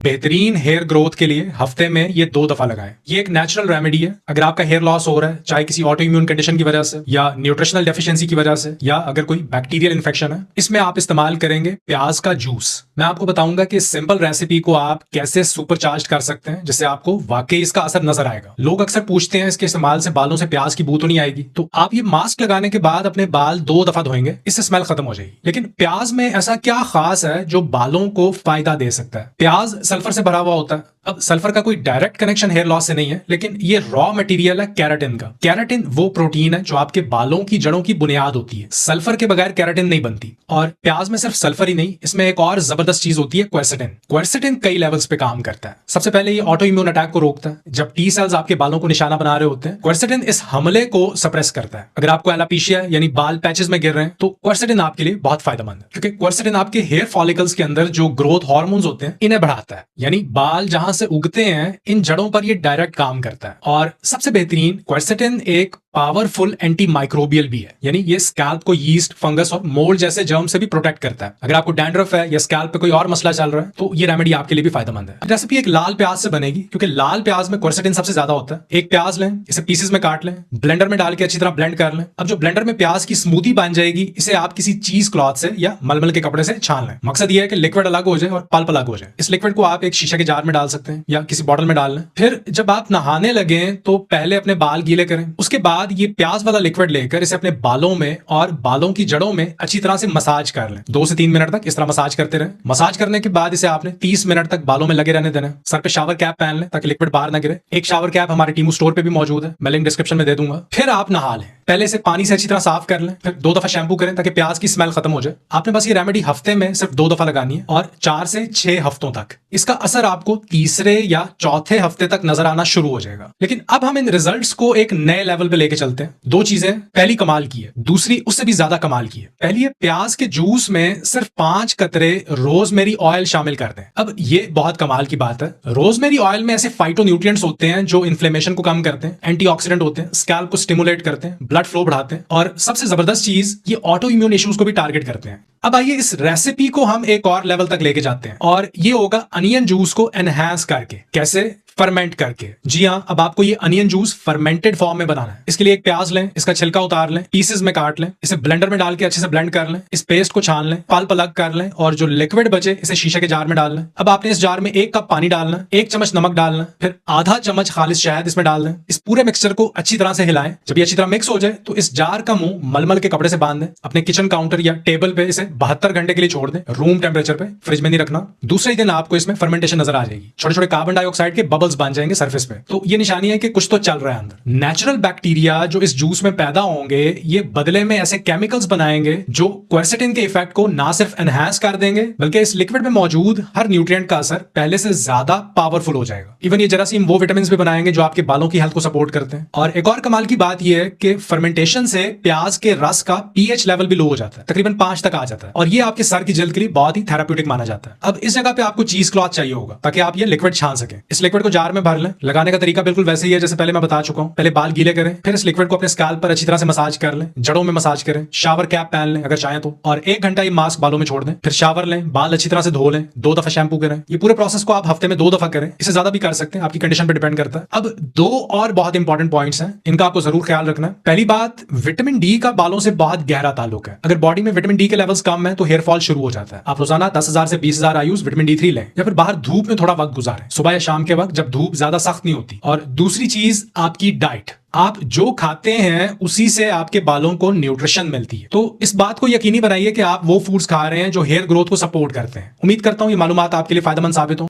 बेहतरीन hair growth के लिए हफ्ते में ये 2 दफा लगाएं। ये एक नेचुरल रेमेडी है। अगर आपका हेयर लॉस हो रहा है, चाहे किसी ऑटो इम्यून कंडीशन की वजह से या न्यूट्रिशनल डेफिशिएंसी की वजह से या अगर कोई बैक्टीरियल इन्फेक्शन है, इसमें आप इस्तेमाल करेंगे प्याज का जूस। मैं आपको बताऊंगा कि इस सिंपल रेसिपी को आप कैसे सुपरचार्ज कर सकते हैं जिससे आपको वाकई इसका असर नजर आएगा। लोग अक्सर पूछते हैं इसके इस्तेमाल से बालों से प्याज की बू तो नहीं आएगी? तो आप ये मास्क लगाने के बाद अपने बाल 2 दफा धोएंगे, इससे स्मेल खत्म हो जाएगी। लेकिन प्याज में ऐसा क्या खास है जो बालों को फायदा दे सकता है? प्याज सल्फर से भरा हुआ होता है। अब सल्फर का कोई डायरेक्ट कनेक्शन हेयर लॉस से नहीं है, लेकिन ये रॉ मटेरियल है केराटिन का। केराटिन वो प्रोटीन है जो आपके बालों की जड़ों की बुनियाद होती है। सल्फर के बगैर केराटिन नहीं बनती। और प्याज में सिर्फ सल्फर ही नहीं, इसमें एक और जबरदस्त चीज होती है, क्वेरसेटिन। क्वेरसेटिन कई लेवल्स पे काम करता है। सबसे पहले ये ऑटो इम्यून अटैक को रोकता है। जब टी सेल्स आपके बालों को निशाना बना रहे होते हैं, क्वेरसेटिन इस हमले को सप्रेस करता है। अगर आपको एलोपेशिया यानी बाल पैचेस में गिर रहे हैं तो क्वेरसेटिन आपके लिए बहुत फायदेमंद है, क्योंकि क्वेरसेटिन आपके हेयर फॉलिकल्स के अंदर जो ग्रोथ हार्मोन्स होते हैं इन्हें बढ़ाता है। यानी बाल जहां से उगते हैं इन जड़ों पर ये डायरेक्ट काम करता है। और सबसे बेहतरीन, क्वेरसेटिन एक पावरफुल एंटी माइक्रोबियल भी है। यानी ये स्कैल्प को यीस्ट, फंगस और मोल्ड जैसे जर्म से भी प्रोटेक्ट करता है। अगर आपको डैंड्रफ है या स्कैल्प पे कोई और मसला चल रहा है तो ये रेमेडी आपके लिए भी फायदेमंद है। रेसिपी एक लाल प्याज से बनेगी, क्योंकि लाल प्याज में क्वेरसेटिन सबसे ज्यादा होता है। एक प्याज लें, इसे पीसेस में काट लें, ब्लेंडर में डाल के अच्छी तरह ब्लेंड कर लें। अब जो ब्लेंडर में प्याज की स्मूदी बन जाएगी, इसे आप किसी चीज क्लॉथ से या मलमल के कपड़े से छान लें। मकसद ये है कि लिक्विड अलग हो जाए और पल्प अलग हो जाए। इस लिक्विड को आप एक शीशे के जार में डाल सकते हैं या किसी बॉटल में डाल लें। फिर जब आप नहाने लगे तो पहले अपने बाल गीले करें। उसके बाद ये प्याज वाला लिक्विड लेकर इसे अपने बालों में और बालों की जड़ों में अच्छी तरह से मसाज कर लें। 2 से 3 मिनट तक इस तरह मसाज करते रहें। मसाज करने के बाद इसे आपने 30 मिनट तक बालों में लगे रहने देना। सर पे शावर कैप पहन लें ताकि लिक्विड बाहर ना गिरे। एक शावर कैप हमारे टीमू स्टोर पे भी मौजूद है, मैं लिंक डिस्क्रिप्शन में दे दूंगा। फिर आप नहा लें। पहले इसे पानी से अच्छी तरह साफ कर लें, फिर 2 दफा शैम्पू करें ताकि प्याज की स्मेल खत्म हो जाए। आपने बस ये रेमेडी हफ्ते में सिर्फ 2 दफा लगानी है और 4 से 6 हफ्तों तक। इसका असर आपको तीसरे या चौथे हफ्ते तक नजर आना शुरू हो जाएगा। लेकिन अब हम इन रिजल्ट्स को एक नए लेवल पे लेके चलते हैं। 2 चीजें, पहली कमाल की है, दूसरी उससे भी ज्यादा कमाल की है। पहली है, प्याज के जूस में सिर्फ 5 कतरे रोजमेरी ऑयल शामिल कर दें। अब ये बहुत कमाल की बात है। रोजमेरी ऑयल में ऐसे फाइटोन्यूट्रिएंट्स होते हैं जो इन्फ्लेमेशन को कम करते हैं, एंटीऑक्सीडेंट होते हैं, स्कैल्प को स्टिमुलेट करते हैं, ब्लड फ्लो बढ़ाते हैं और सबसे जबरदस्त चीज, ये ऑटो इम्यून इश्यूज को भी टारगेट करते हैं। अब आइए इस रेसिपी को हम एक और लेवल तक लेके जाते हैं और ये होगा अनियन जूस को एनहांस करके। कैसे? फर्मेंट करके। जी हाँ, अब आपको ये अनियन जूस फर्मेंटेड फॉर्म में बनाना है। इसके लिए एक प्याज लें, इसका छिलका उतार लें, पीसेस में काट लें, इसे ब्लेंडर में डाल के अच्छे से ब्लेंड कर लें, इस पेस्ट को छान लें, पल्प अलग कर लें और जो लिक्विड बचे इसे शीशे के जार में डाल लें। अब आपने इस जार में 1 कप पानी डालना, 1 चम्मच नमक डालना, फिर आधा चम्मच खालिस शहद इसमें डाल दें। इस पूरे मिक्सचर को अच्छी तरह से हिलाएं। जब ये अच्छी तरह मिक्स हो जाए तो इस जार का मुंह मलमल के कपड़े से बांध दें। अपने किचन काउंटर या टेबल पे इसे 72 घंटे के लिए छोड़ दें, रूम टेम्परेचर पे, फ्रिज में नहीं रखना। दूसरे दिन आपको इसमें फर्मेंटेशन नजर आ जाएगी। छोटे छोटे कार्बन डाइऑक्साइड के बबल्स बन जाएंगे सरफेस पे। तो ये निशानी है कि कुछ तो चल रहा है अंदर। नेचुरल बैक्टीरिया जो इस जूस में पैदा होंगे, ये बदले में ऐसे केमिकल्स बनाएंगे जो क्वेरसेटिन के इफेक्ट को ना सिर्फ एनहांस कर देंगे, बल्कि इस लिक्विड में मौजूद हर न्यूट्रिएंट का असर पहले से ज्यादा पावरफुल हो जाएगा। इवन ये जरासीम वो विटामिन भी बनाएंगे जो आपके बालों की हेल्थ को सपोर्ट करते हैं। और एक और कमाल की बात यह है कि फर्मेंटेशन से प्याज के रस का पीएच लेवल भी लो हो जाता है, तकरीबन 5 तक आ जाता है और ये आपके सर की जल्द के लिए बहुत ही थेराप्यूटिक माना जाता है। अब इस जगह पे आपको चीज क्लॉथ चाहिए होगा ताकि आप ये लिक्विड छान सकें। इस लिक्विड को जार में भर लें। लगाने का तरीका बिल्कुल वैसे ही है जैसे पहले मैं बता चुका हूं। पहले बाल गीले करें, फिर इस लिक्विड को अपने स्कैल्प पर अच्छी तरह से मसाज कर लें, जड़ों में मसाज करें, शावर कैप पहन लें अगर चाहें तो, और 1 घंटा ये मास्क बालों में छोड़ दें। फिर शावर लें, बाल अच्छी तरह से धो लें, 2 दफा शैम्पू करें। ये पूरे प्रोसेस को आप हफ्ते में 2 दफा करें, इससे ज्यादा भी कर सकते हैं, आपकी कंडीशन पर डिपेंड करता है। अब 2 और बहुत इंपॉर्टेंट पॉइंट्स हैं, इनका आपको जरूर ख्याल रखना है। पहली बात, विटामिन डी का बालों से बहुत गहरा ताल्लुक है। अगर बॉडी में विटामिन डी के लेवल्स कम है तो हेयर फॉल शुरू हो जाता है। आप रोजाना 10,000 से 20,000 आयुष विटामिन D3 लें या फिर बाहर धूप में थोड़ा वक्त गुजारें, सुबह या शाम के वक्त जब धूप ज्यादा सख्त नहीं होती। और दूसरी चीज, आपकी डाइट। आप जो खाते हैं उसी से आपके बालों को न्यूट्रिशन मिलती है। तो इस बात को यकीनी बनाइए कि आप वो फूड्स खा रहे हैं जो हेयर ग्रोथ को सपोर्ट करते हैं। उम्मीद करता हूं ये मालूमात आपके लिए फायदेमंद साबित हो।